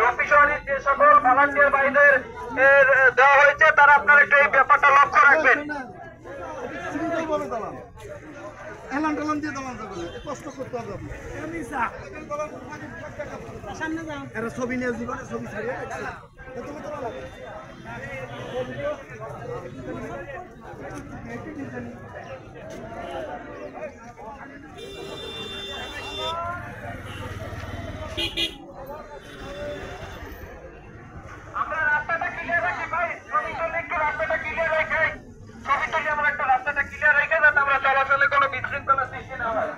অফিসারের যে সকল ভলান্টিয়ার ভাইদের দেওয়া হয়েছে তারা আপনারা একটু এই ব্যাপারটা লক্ষ্য রাখবেন। ছবি নিয়ে জীবনে ছবি ছাড়িয়ে আমরা রাস্তাটা ক্লিয়ার রাখি ভাই, ছবি তুলে একটু রাস্তাটা ক্লিয়ার রেখে, ছবি তুলে আমরা একটা রাস্তাটা ক্লিয়ার রেখে যাতে আমরা চলাচলে কোনো বিশৃঙ্খলা সৃষ্টি না হয়।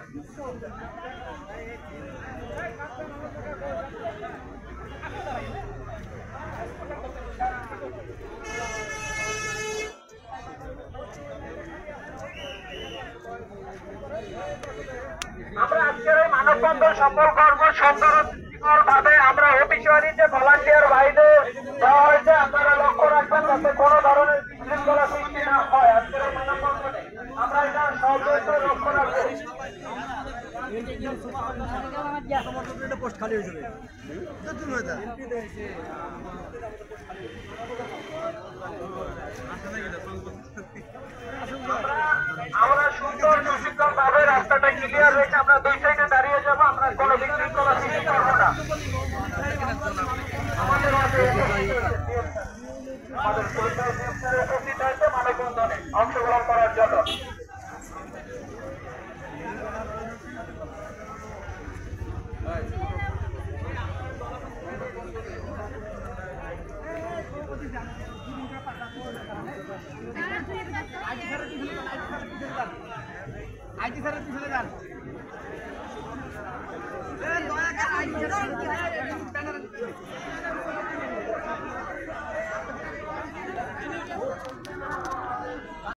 আমরা আজকের এই মানববন্ধন সফল করবো সুন্দরভাবে। আমরা অফিসারি যে ভলান্টিয়ার ভাইদের দেওয়া হয়েছে আপনারা লক্ষ্য রাখবেন যাতে কোনো ধরনের বিশৃঙ্খলা সৃষ্টি না হয়। আজকের এই মানববন্ধনে আমরা এটা সর্বোচ্চ লক্ষ্য রাখবো। পোস্ট খালি হয়ে যাবে। আমরা সুন্দর সুশৃঙ্খল ভাবে রাস্তাটা ক্লিয়ার রেখে আমরা দুই সাইডে দাঁড়িয়ে যাবো। আমরা কোনো বিশৃঙ্খলা সৃষ্টি করবো না।